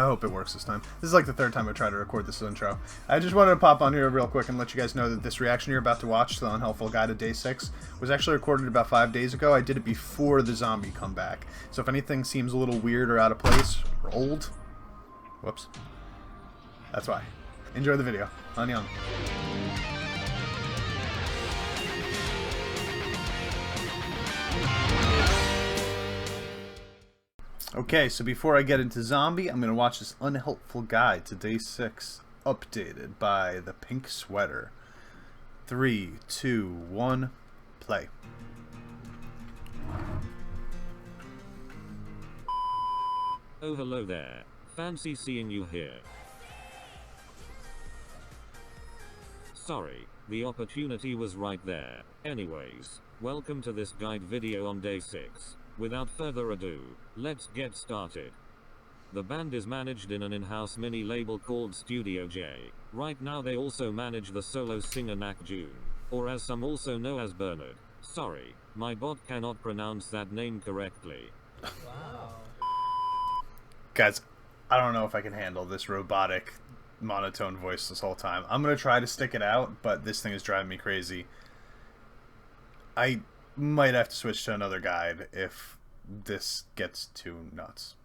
I hope it works this time. This is like the third time I try to record this intro. I just wanted to pop on here real quick and let you guys know that this reaction you're about to watch, the Unhelpful Guide to Day 6, was actually recorded about 5 days ago. I did it before the zombie comeback. So if anything seems a little weird or out of place, or old, whoops, that's why. Enjoy the video. Annyeong. Okay, so before I get into Zombie, I'm going to watch this Unhelpful Guide to Day 6, updated by the Pink Sweater. 3, 2, 1, play. Oh, hello there. Fancy seeing you here. Sorry, the opportunity was right there. Anyways, welcome to this guide video on Day 6. Without further ado, let's get started. The band is managed in an in-house mini label called Studio J. Right now they also manage the solo singer Dowoon, or as some also know as Bernard. Sorry, my bot cannot pronounce that name correctly. Wow. Guys, I don't know if I can handle this robotic monotone voice this whole time. I'm gonna try to stick it out, but this thing is driving me crazy. I might have to switch to another guide if this gets too nuts.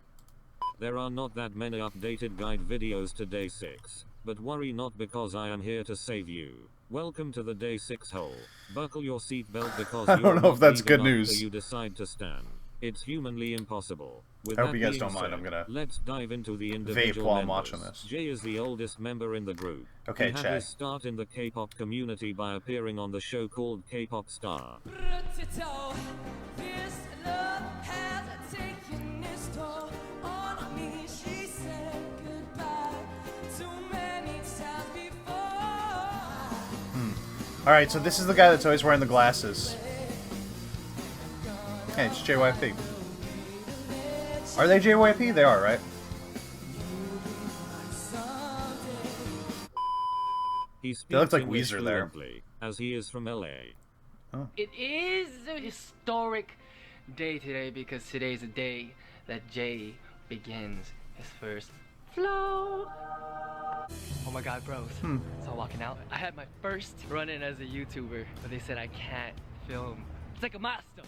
There are not that many updated guide videos to Day 6, but worry not because I am here to save you. Welcome to the Day 6 hole. Buckle your seatbelt because I don't know if that's good news. You decide to stand. It's humanly impossible. With I hope that you guys being don't mind. said, I'm gonna let's dive into the vape individual while I'm members. watching this. Jay is the oldest member in the group. Okay, he had his start in the K-pop community by appearing on the show called K-pop Star. Alright, so this is the guy that's always wearing the glasses. Hey, it's JYP. Are they JYP? They are, right? He speaks They look like English Weezer there. fluently, as he is from LA. Oh. It is a historic day today because today is the day that Jay begins his first flow. Oh my god, bros. So walking out, I had my first run-in as a YouTuber, but they said I can't film. It's like a milestone.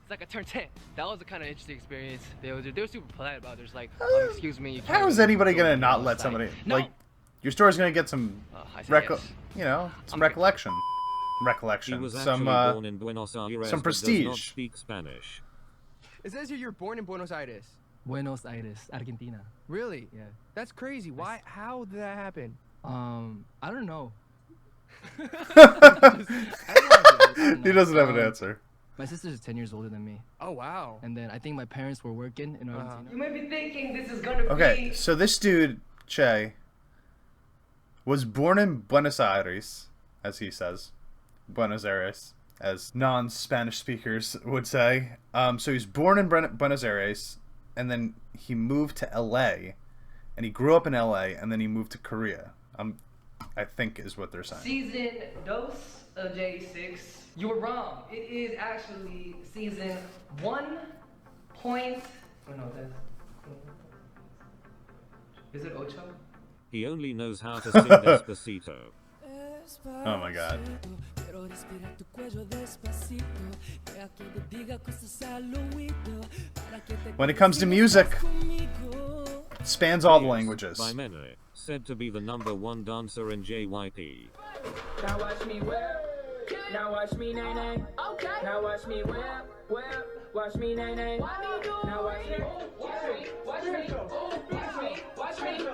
It's like I turned 10. That was a kind of interesting experience. They were super polite about it. There's like, excuse me. How is anybody gonna not let somebody like your store's gonna get some some recollection, He was some actually born in Buenos Aires, some but does not prestige. speak Spanish. It says here you're born in Buenos Aires. Buenos Aires, Argentina. Really? Yeah. That's crazy. Why? How did that happen? I don't know. He doesn't have an answer. My sister's 10 years older than me. Oh wow. And then I think my parents were working in Argentina. You might be thinking this is gonna Okay, be... so this dude, Che, was born in Buenos Aires, as he says. Buenos Aires, as non-Spanish speakers would say. So he's born in Buenos Aires, and then he moved to LA, and he grew up in LA, and then he moved to Korea. I think is what they're saying. Season dos of J6. You were wrong. It is actually season 1. Oh no, that's... Is it Ocho? He only knows how to sing Despacito. Oh my god. When it comes to music, it spans all the languages. By many, said to be the #1 dancer in JYP. Now watch me whip. Now watch me nay nay. Okay. Now watch me whip, whip. Watch me nay nay. Now watch me. Watch me.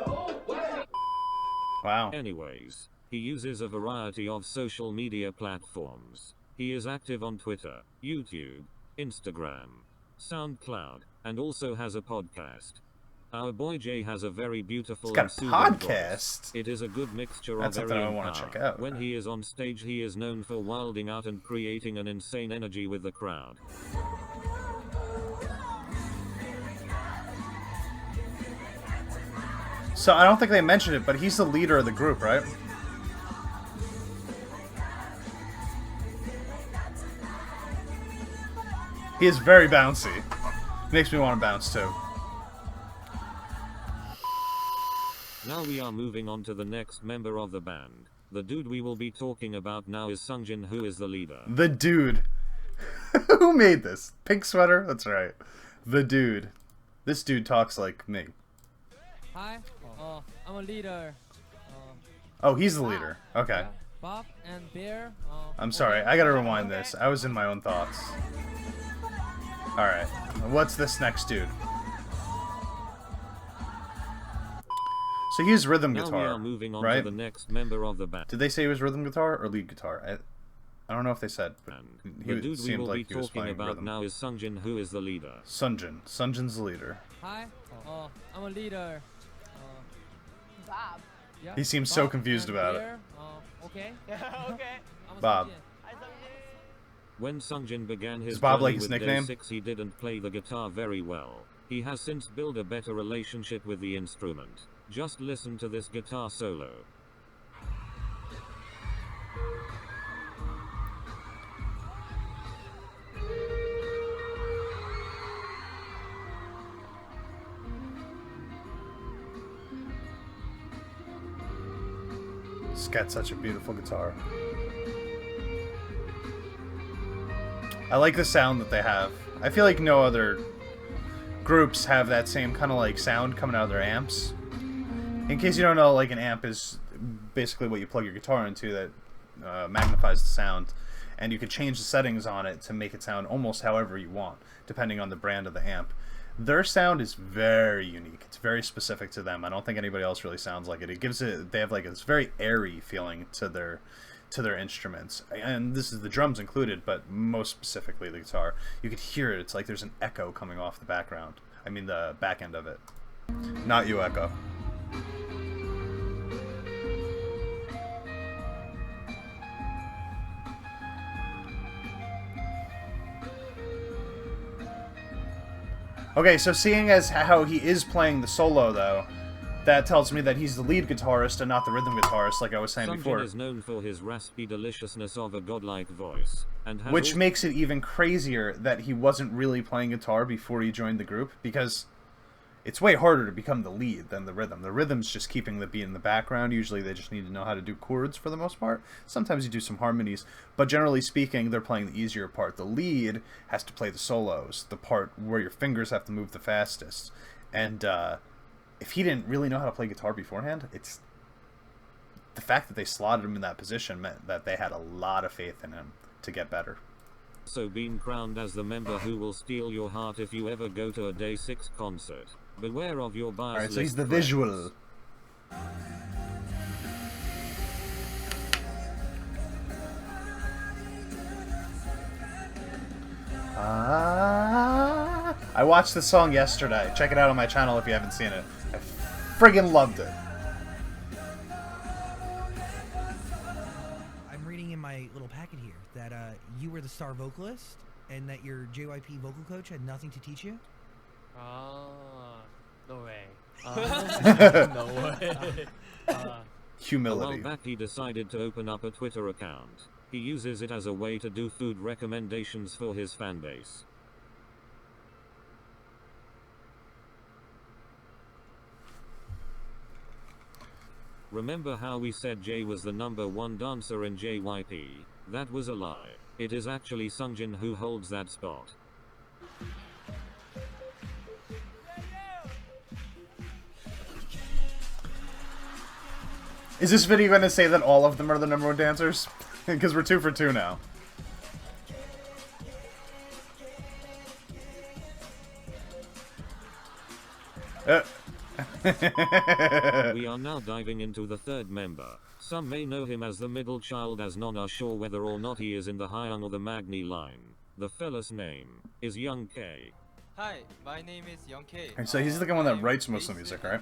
Wow. Anyways, he uses a variety of social media platforms. He is active on Twitter, YouTube, Instagram, SoundCloud, and also has a podcast. Our boy Jay has a very beautiful He's got and a soothing podcast? voice. It is a good mixture That's of something I varying wanna power. check out. When he is on stage, he is known for wilding out and creating an insane energy with the crowd. So I don't think they mentioned it, but he's the leader of the group, right? He is very bouncy. Makes me want to bounce too. Now we are moving on to the next member of the band. The dude we will be talking about now is Sunjin, who is the leader. The dude. Who made this? Pink sweater? That's right. The dude. This dude talks like me. Hi, I'm a leader. Oh, he's the leader. Okay. Bob and Bear. I'm sorry. I gotta rewind this. I was in my own thoughts. Alright. What's this next dude? So he's rhythm Now guitar, we are moving on right? to the next member of the band. Did they say he was rhythm guitar or lead guitar? I don't know if they said, but The dude we seemed will like be he was talking playing about rhythm. now is Sunjin, who is the leader. Sunjin. Sunjin's the leader. Hi, I'm a leader. Bob. Yeah, He seems so Bob confused and about it. Bear. Okay. Okay. I'm a Bob. Sunjin. When Sunjin began his Is Bob journey like his with nickname? DAY6, he didn't play the guitar very well. He has since built a better relationship with the instrument. Just listen to this guitar solo. It's got such a beautiful guitar. I like the sound that they have. I feel like no other groups have that same kind of like sound coming out of their amps. In case you don't know, like an amp is basically what you plug your guitar into that magnifies the sound. And you could change the settings on it to make it sound almost however you want, depending on the brand of the amp. Their sound is very unique. It's very specific to them. I don't think anybody else really sounds like it. It gives it. They have like this very airy feeling to their instruments, and this is the drums included, but most specifically the guitar. You could hear it. It's like there's an echo coming off the background. I mean the back end of it. Not you, Echo. Okay, so seeing as how he is playing the solo, though, that tells me that he's the lead guitarist and not the rhythm guitarist, like I was saying Sunjin before. is known for his raspy deliciousness of a godlike voice, and has Which makes it even crazier that he wasn't really playing guitar before he joined the group, because it's way harder to become the lead than the rhythm. The rhythm's just keeping the beat in the background. Usually they just need to know how to do chords for the most part. Sometimes you do some harmonies, but generally speaking, they're playing the easier part. The lead has to play the solos, the part where your fingers have to move the fastest. And if he didn't really know how to play guitar beforehand, it's the fact that they slotted him in that position meant that they had a lot of faith in him to get better. also been crowned as the member who will steal your heart if you ever go to a DAY6 concert. Beware of your bias. Alright, so he's list the friends. visual. I watched this song yesterday. Check it out on my channel if you haven't seen it. I friggin' loved it. I'm reading in my little packet here that you were the star vocalist and that your JYP vocal coach had nothing to teach you. No way. No way. A while Humility. back he decided to open up a Twitter account. He uses it as a way to do food recommendations for his fanbase. Remember how we said Jay was the #1 dancer in JYP? That was a lie. It is actually Sunjin who holds that spot. Is this video going to say that all of them are the #1 dancers? Because we're 2 for 2 now. We are now diving into the third member. Some may know him as the middle child, as none are sure whether or not he is in the Hyung or the Magni line. The fella's name is Young K. Hi, my name is Young K. And so he's the one that writes most of the music, right?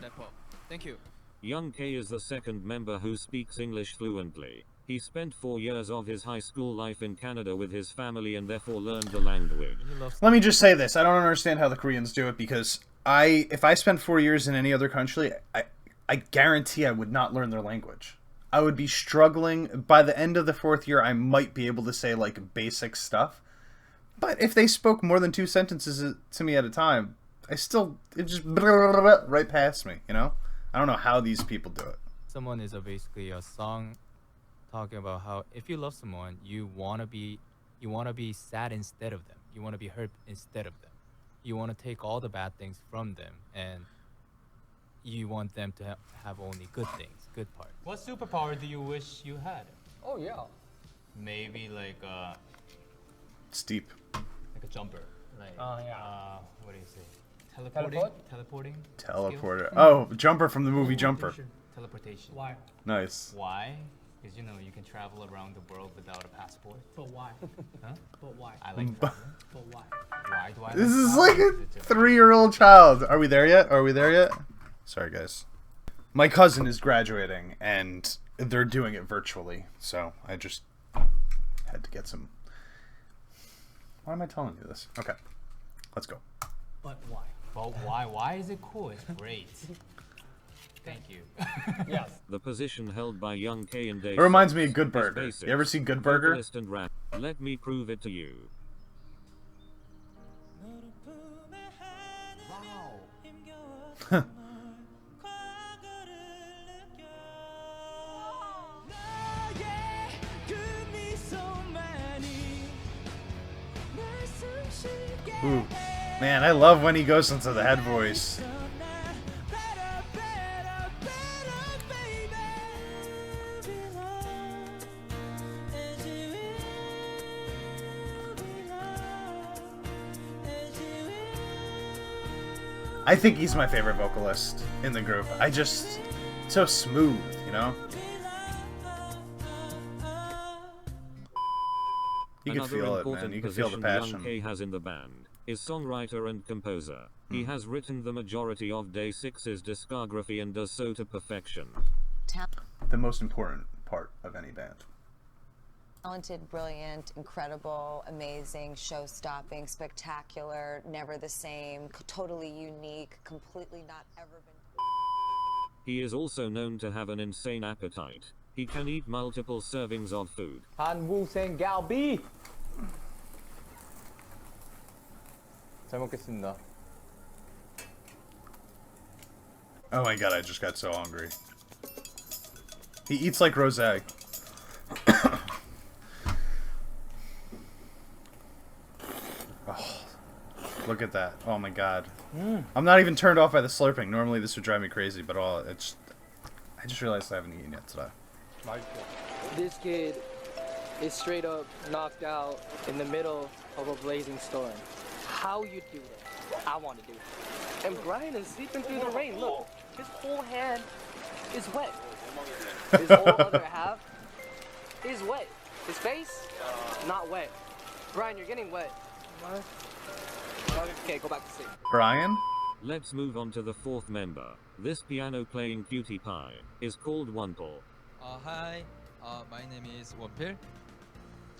Thank you. Young K is the second member who speaks English fluently. He spent 4 years of his high school life in Canada with his family and therefore learned the language. Let me just say this. I don't understand how the Koreans do it, because if I spent 4 years in any other country, I guarantee I would not learn their language. I would be struggling. By the end of the 4th year, I might be able to say, like, basic stuff. But if they spoke more than 2 sentences to me at a time, it just right past me, you know? I don't know how these people do it. Someone is basically a song talking about how if you love someone, you wanna be sad instead of them. You wanna be hurt instead of them. You wanna take all the bad things from them, and you want them to have only good things, good parts. What superpower do you wish you had? Oh yeah. Maybe like Steep. like a jumper. Like what do you say? Teleporting. Teleporter. Oh, Jumper from the movie Jumper. Teleportation. Why? Nice. Why? Because you know you can travel around the world without a passport. But why? Huh? But why? I like traveling. But why? Why do I? This is traveling? like a 3-year-old child. Are we there yet? Are we there yet? Sorry, guys. My cousin is graduating, and they're doing it virtually, so I just had to get some... Why am I telling you this? Okay, let's go. But why? But why? Why is it cool? It's great. Thank you. Yes. The position held by Young K and Day6. It reminds me of Good is Burger. basic, You ever see Good Burger? vocalist and rap. Let me prove it to you. Wow. Ooh. Man, I love when he goes into the head voice. I think he's my favorite vocalist in the group. So smooth, you know? You can Another feel it, man. important You can feel the position passion. Young K has in the band is songwriter and composer. He has written the majority of DAY6's discography and does so to perfection. The most important part of any band. Talented, brilliant, incredible, amazing, show-stopping, spectacular, never the same, totally unique, completely not ever been... He is also known to have an insane appetite. He can eat multiple servings of food. 한국생 갈비. 잘 먹겠습니다. Oh my god, I just got so hungry. He eats like rosé. Oh, look at that. Oh my god. I'm not even turned off by the slurping. Normally this would drive me crazy, but I just realized I haven't eaten yet today. This kid is straight up knocked out in the middle of a blazing storm. How you do that? I want to do it. And Brian is sleeping through the rain. Look, his whole hand is wet. His whole other half is wet. His face, not wet. Brian, you're getting wet. Okay, go back to sleep. Brian? Let's move on to the fourth member. This piano-playing cutie pie is called Unhelpful. Hi, my name is Wonpil.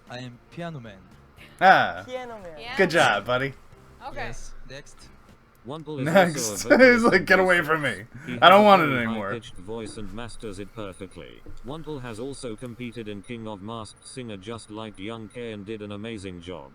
I am piano man. Ah. Piano man. Good job, buddy. Okay. Yes, next. Unhelpful is Next. also a vocalist He's like, and get away bassist. from me. He I don't has a want it very anymore. high-pitched voice and masters it perfectly. Unhelpful has also competed in King of Masked Singer just like Young K and did an amazing job.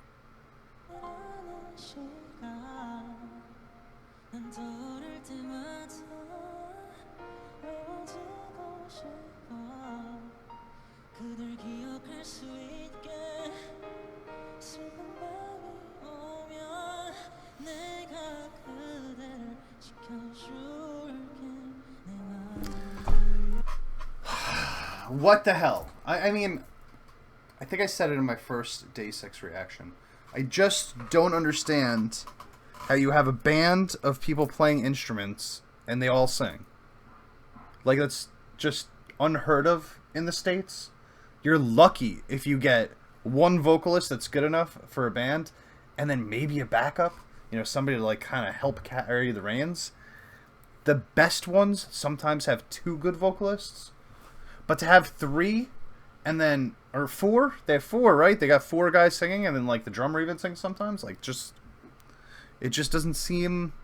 What the hell? I mean, I think I said it in my first DAY6 reaction. I just don't understand how you have a band of people playing instruments and they all sing. Like, that's just unheard of in the States. You're lucky if you get one vocalist that's good enough for a band and then maybe a backup. You know, somebody to, like, kind of help carry the reins. The best ones sometimes have 2 good vocalists. But to have 3 and then, or 4, they have 4, right? They got 4 guys singing and then like the drummer even sings sometimes. Like it just doesn't seem...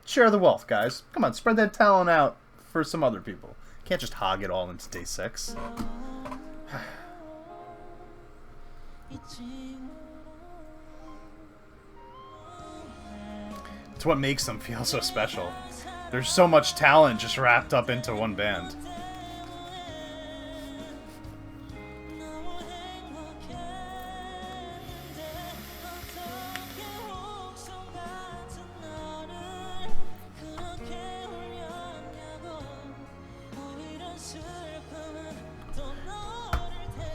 Share the wealth, guys. Come on, spread that talent out for some other people. Can't just hog it all into DAY6. It's what makes them feel so special. There's so much talent just wrapped up into one band.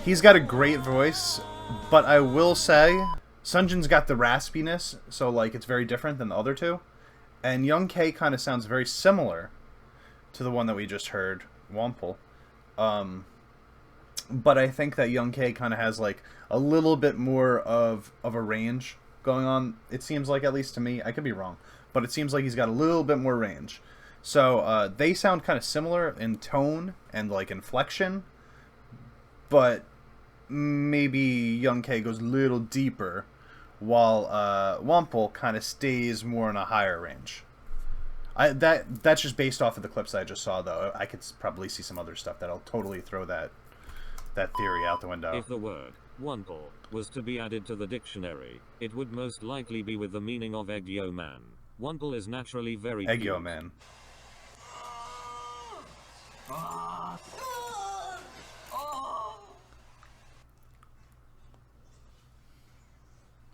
He's got a great voice, but I will say, Sunjin's got the raspiness, so like it's very different than the other two. And Young K kind of sounds very similar to the one that we just heard, Wample. But I think that Young K kind of has like a little bit more of a range going on. It seems like, at least to me. I could be wrong, but it seems like he's got a little bit more range. So they sound kind of similar in tone and like inflection, but maybe Young K goes a little deeper, while Wample kind of stays more in a higher range. That's just based off of the clips I just saw, though. I could probably see some other stuff that'll totally throw that theory out the window. If the word Wample was to be added to the dictionary, it would most likely be with the meaning of Egyo man. Wample is naturally very Egyo cute. man.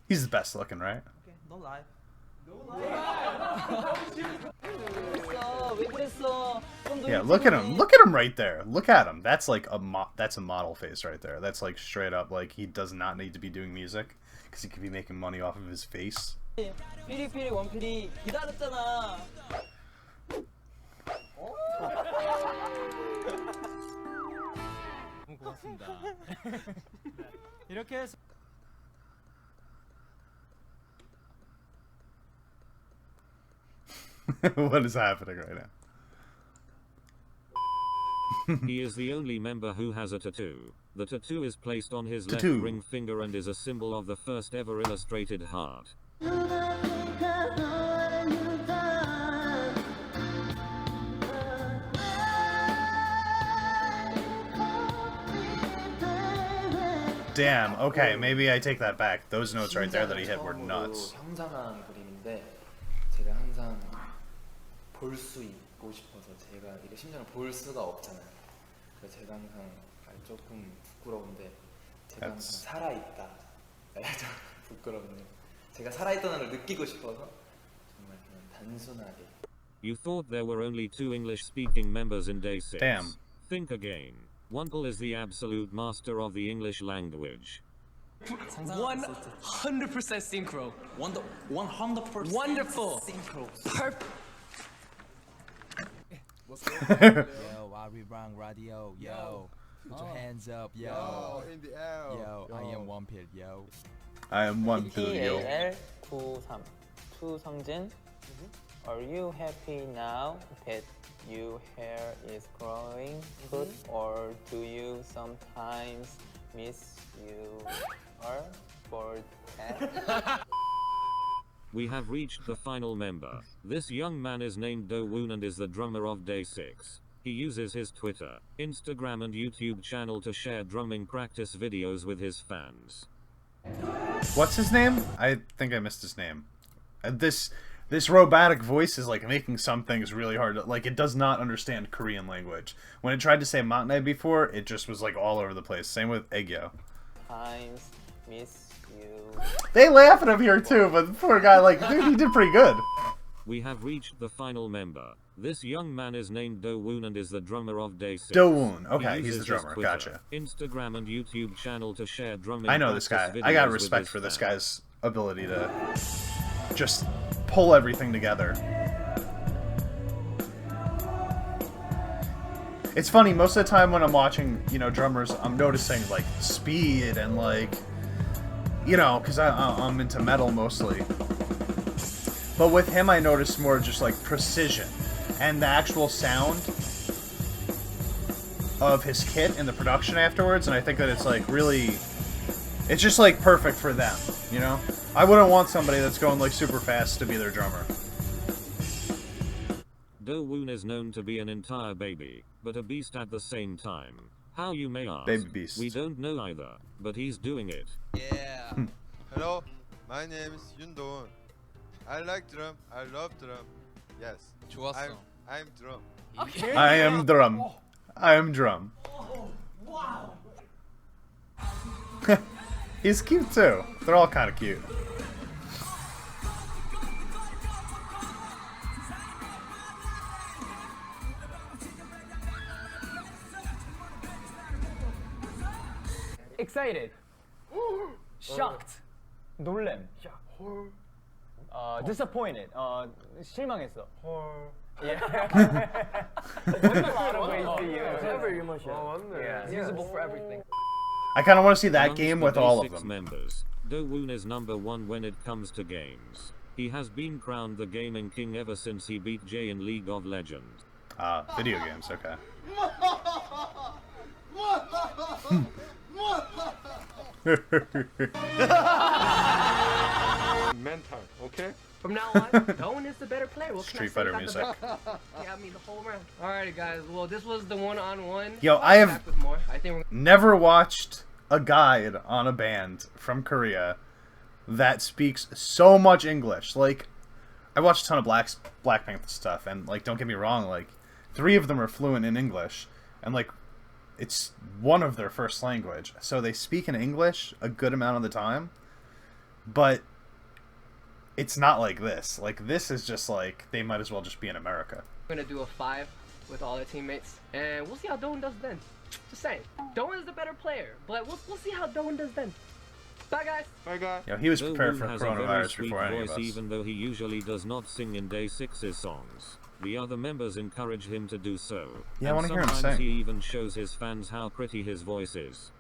He's the best looking, right? Okay, don't lie. Yeah, look at him. Look at him right there. Look at him. That's like that's a model face right there. That's like straight up like he does not need to be doing music because he could be making money off of his face. 피리피리 원피리 기다렸잖아. 고맙습니다. 이렇게 해서 What is happening right now? He is the only member who has a tattoo. The tattoo is placed on his Tattoo. left ring finger and is a symbol of the first ever illustrated heart. Damn, okay, maybe I take that back. Those notes right there that he hit were nuts. 형상한 그림인데 제가 항상 볼 수 있고 싶어서 제가 이게 심장을 볼 수가 없잖아요. 그래서 제가 항상 조금 부끄러운데 제가 항상 살아있다. 좀 부끄럽네요. 제가 살아있다는 걸 느끼고 싶어서 정말 그냥 단순하게. You thought there were only 2 English-speaking members in Day6. Damn. Think again. Wample is the absolute master of the English language. 100% synchro. 100% Wonderful. synchro. Perfect. Yo, I rerun radio. Yo, put your hands up. Yo, in the air. Yo, I am Wample. Yo. I am one video. DAL93 to Sunjin. Are you happy now that your hair is growing good, or do you sometimes miss you or for that? We have reached the final member. This young man is named Dowoon and is the drummer of Day6. He uses his Twitter, Instagram and YouTube channel to share drumming practice videos with his fans. What's his name? I think I missed his name. This robotic voice is like making some things really hard to, like, it does not understand Korean language. When it tried to say matne before, it just was like all over the place. Same with Egyo. Times miss you. They laugh at him here too, but the poor guy, like, dude, he did pretty good. We have reached the final member. This young man is named Dowoon and is the drummer of Day6. Dowoon, okay, He he's the uses drummer, his Twitter, gotcha. Instagram and YouTube channel to share drumming. I know this guy. practice I got videos with respect his for this fans. guy's ability to just pull everything together. It's funny, most of the time when I'm watching, you know, drummers, I'm noticing, like, speed and, like, you know, because I'm into metal mostly. But with him, I notice more just, like, precision. And the actual sound of his kit and the production afterwards, and I think that it's, like, really... It's just, like, perfect for them, you know? I wouldn't want somebody that's going, like, super fast to be their drummer. Dowoon is known to be an entire baby, but a beast at the same time. How, you may ask? Baby beast. We don't know either, but he's doing it. Yeah. Hello, my name is Dowoon. I like drum. I love drum. Yes. 좋았어. I'm drum. I am drum. I am drum. Wow. He's cute too. They're all kind of cute. Excited. Shocked. 놀램. Disappointed. 실망했어. Yeah. What's a lot of ways to use? Whatever your emotion. Yeah. It's usable for everything. I kind of want to see that Amongst game the with all of Day6 them. members, Dowoon is #1 when it comes to games. He has been crowned the gaming king ever since he beat Jay in League of Legends. Video games, okay. Mental, okay? From now on, Dowoon is the better player. What Street can I say Fighter about music. the back? Yeah, I mean the whole round. Alrighty, guys. Well, this was the one-on-one. Yo, I have Back with more. I think we're never watched a guide on a band from Korea that speaks so much English. Like, I watched a ton of Blackpink stuff, and like, don't get me wrong, like, 3 of them are fluent in English, and like, it's one of their first language, so they speak in English a good amount of the time, but it's not like this. Like, this is just like, they might as well just be in America. gonna do a 5 with all their teammates, and we'll see how Dowoon does then. Just saying, Dowoon is the better player, but we'll see how Dowoon does then. Bye, guys. Bye, guys. Yeah, he was prepared Dowoon for has a very coronavirus sweet before any of voice, us. even though he usually does not sing in Day6's songs. The other members encourage him to do so. Yeah, I and wanna hear him sometimes sing. he even shows his fans how pretty his voice is.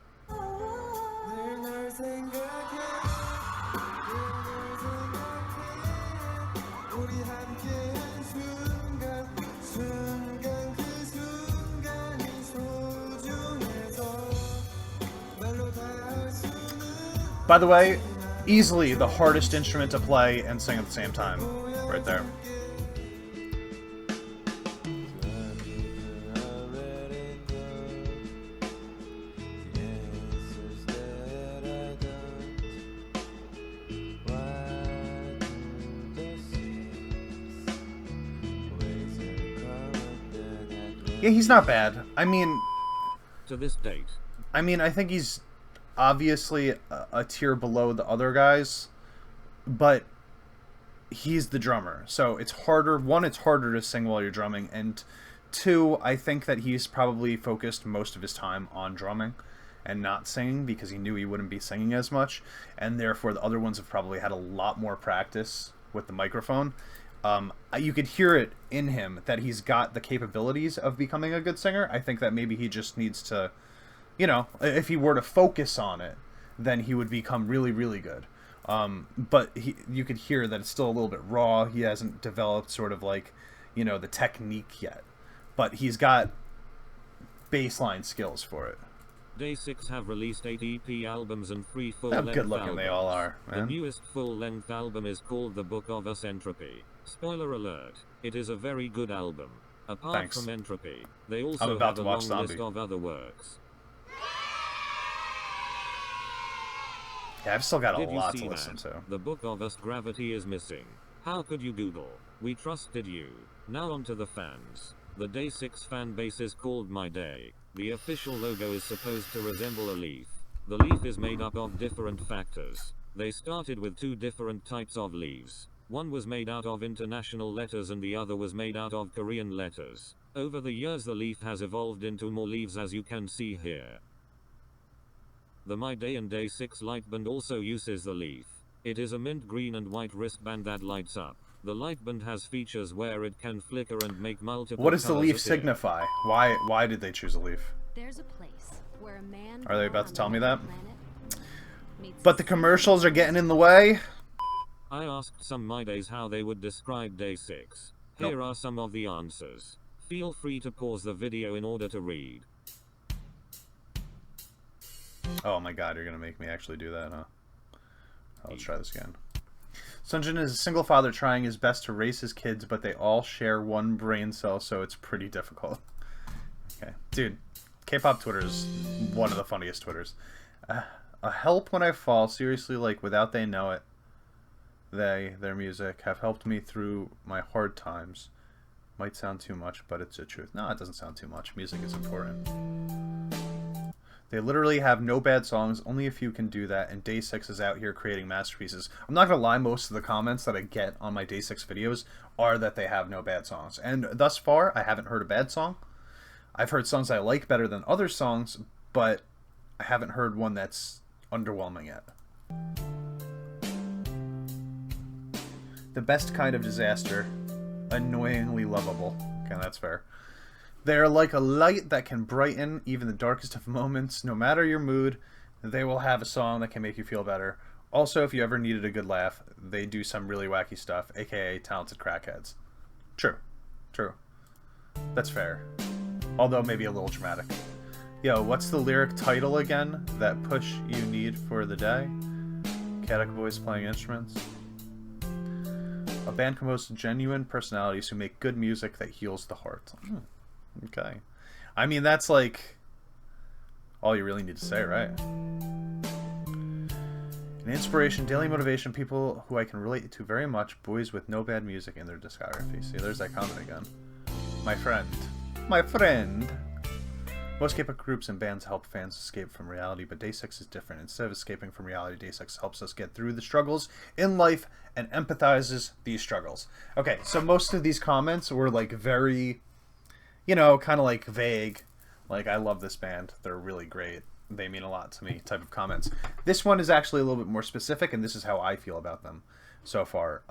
By the way, easily the hardest instrument to play and sing at the same time. Right there. Yeah, he's not bad. I mean, To this date, I think he's obviously a tier below the other guys, but he's the drummer, so it's harder. One, it's harder to sing while you're drumming, and 2, I think that he's probably focused most of his time on drumming and not singing because he knew he wouldn't be singing as much, and therefore the other ones have probably had a lot more practice with the microphone. You could hear it in him that he's got the capabilities of becoming a good singer. I think that maybe he just needs to, you know, if he were to focus on it, then he would become really, really good. But you could hear that it's still a little bit raw. He hasn't developed sort of like, you know, the technique yet. But he's got baseline skills for it. Day6 have released 8 EP albums and 3 How full-length good looking albums. they all are, The man. newest full-length album is called The Book of Us Entropy. Spoiler alert, it is a very good album. Apart Thanks. from Entropy, they I'm also about have to a watch long list Zombie. of other works. Yeah, I've still got a Did you lot see to listen that? to. The Book of Us Gravity is missing. How could you Google? We trusted you. Now on to the fans. The Day6 fan base is called My Day. The official logo is supposed to resemble a leaf. The leaf is made up of different factors. They started with 2 different types of leaves. One was made out of international letters and the other was made out of Korean letters. Over the years the leaf has evolved into more leaves, as you can see here. The My Day and Day6 lightband also uses the leaf. It is a mint green and white wristband that lights up. The lightband has features where it can flicker and make multiple What does the colors leaf appear. signify? Why did they choose a leaf? There's a place where a man Are they about to tell me that? meets But the commercials are getting in the way. I asked some My Days how they would describe Day6. Nope. Here are some of the answers. Feel free to pause the video in order to read. Oh my god, you're gonna make me actually do that, huh? Oh, let's try this again. Sunjin is a single father trying his best to raise his kids, but they all share one brain cell, so it's pretty difficult. Okay. Dude, K-pop Twitter is one of the funniest Twitters. A help when I fall, seriously, like, without they know it. their music, have helped me through my hard times. Might sound too much, but it's the truth. No, it doesn't sound too much. Music is important. They literally have no bad songs. Only a few can do that, and DAY6 is out here creating masterpieces. I'm not going to lie, most of the comments that I get on my DAY6 videos are that they have no bad songs. And thus far, I haven't heard a bad song. I've heard songs I like better than other songs, but I haven't heard one that's underwhelming yet. The best kind of disaster. Annoyingly lovable. Okay, that's fair. They're like a light that can brighten even the darkest of moments. No matter your mood, they will have a song that can make you feel better. Also, if you ever needed a good laugh, they do some really wacky stuff, aka talented crackheads. True. True. That's fair. Although maybe a little dramatic. Yo, what's the lyric title again? That push you need for the day? Caddick boys playing instruments. A band composed of genuine personalities who make good music that heals the heart. Okay. I mean, that's like all you really need to say, right? An inspiration, daily motivation, people who I can relate to very much, boys with no bad music in their discography. See, there's that comment again. My friend. My friend! Most K-pop groups and bands help fans escape from reality, but DAY6 is different. Instead of escaping from reality, DAY6 helps us get through the struggles in life and empathizes these struggles. Okay, so most of these comments were like very, you know, kind of like vague. Like, I love this band. They're really great. They mean a lot to me type of comments. This one is actually a little bit more specific, and this is how I feel about them so far.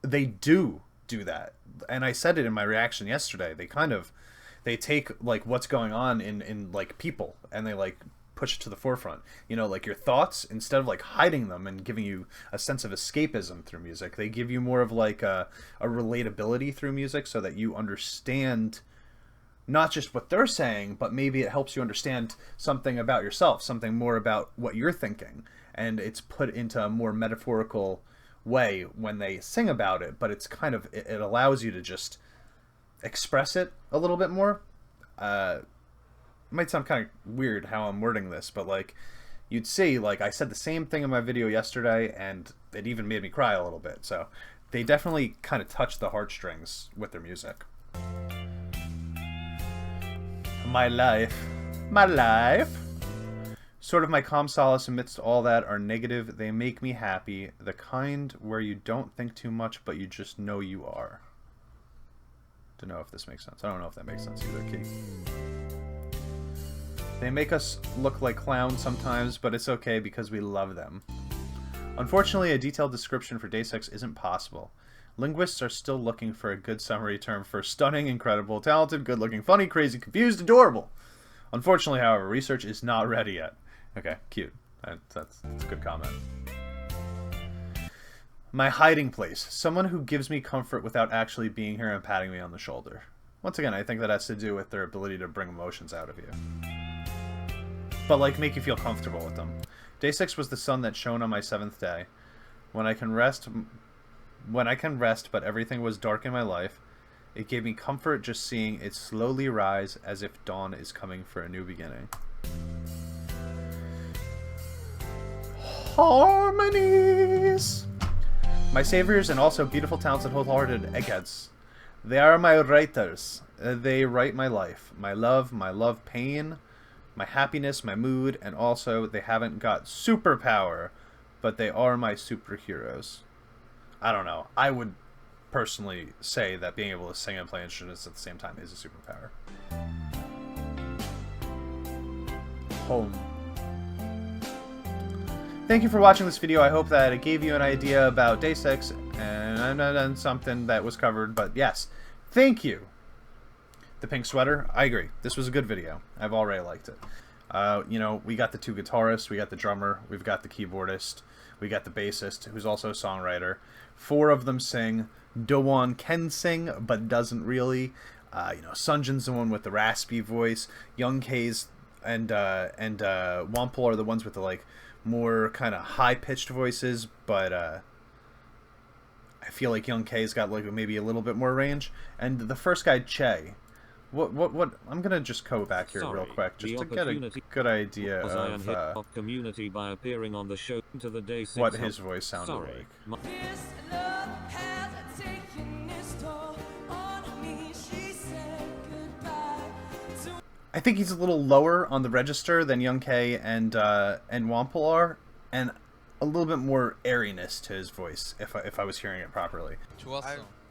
They do that. And I said it in my reaction yesterday. They take like what's going on in like people, and they like push it to the forefront. You know, like your thoughts, instead of like hiding them and giving you a sense of escapism through music, they give you more of like a relatability through music, so that you understand not just what they're saying, but maybe it helps you understand something about yourself, something more about what you're thinking, and it's put into a more metaphorical way when they sing about it, but it's kind of, it allows you to just express it a little bit more. It might sound kind of weird how I'm wording this, but like you'd see, like I said the same thing in my video yesterday, and it even made me cry a little bit. So they definitely kind of touch the heartstrings with their music. My life. Sort of my calm solace amidst all that are negative. They make me happy. The kind where you don't think too much, but you just know you are. Don't know if this makes sense. I don't know if that makes sense either, Key. They make us look like clowns sometimes, but it's okay because we love them. Unfortunately, a detailed description for DAY6 isn't possible. Linguists are still looking for a good summary term for stunning, incredible, talented, good-looking, funny, crazy, confused, adorable. Unfortunately, however, research is not ready yet. Okay, cute. That's a good comment. My hiding place. Someone who gives me comfort without actually being here and patting me on the shoulder. Once again, I think that has to do with their ability to bring emotions out of you. But, like, make you feel comfortable with them. DAY6 was the sun that shone on my 7th day. When I can rest, but everything was dark in my life, it gave me comfort just seeing it slowly rise as if dawn is coming for a new beginning. Harmonies! My saviors and also beautiful, talented, wholehearted eggheads. They are my writers. They write my life. My love, pain, my happiness, my mood, and also they haven't got superpower, but they are my superheroes. I don't know. I would personally say that being able to sing and play instruments at the same time is a superpower. Home. Thank you for watching this video. I hope that it gave you an idea about DAY6 and something that was covered, but yes, thank you. The pink sweater, I agree. This was a good video. I've already liked it. You know, we got the 2 guitarists, we got the drummer, we've got the keyboardist, we got the bassist, who's also a songwriter. 4 of them sing. Dowoon can sing, but doesn't really. You know, Sunjin's the one with the raspy voice. Young K's and Unhelpful are the ones with the like more kind of high-pitched voices, but I feel like Young K's got like maybe a little bit more range. And the first guy, Che, What? I'm gonna just go back here real quick just to get a good idea was of Unhelpful community by appearing on the show to the Day6. what his voice sounded Sorry. like. I think he's a little lower on the register than Young K and Wample are, and a little bit more airiness to his voice, if I was hearing it properly.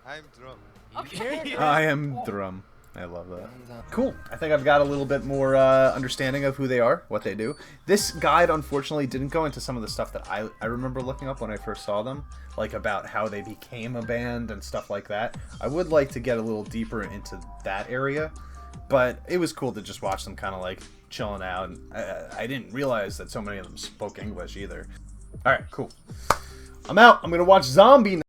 I'm drum. Okay. I am drum. I love that. Cool. I think I've got a little bit more understanding of who they are, what they do. This guide, unfortunately, didn't go into some of the stuff that I remember looking up when I first saw them, like about how they became a band and stuff like that. I would like to get a little deeper into that area, but it was cool to just watch them kind of like chilling out. And I didn't realize that so many of them spoke English either. All right, cool. I'm out. I'm going to watch Zombie now.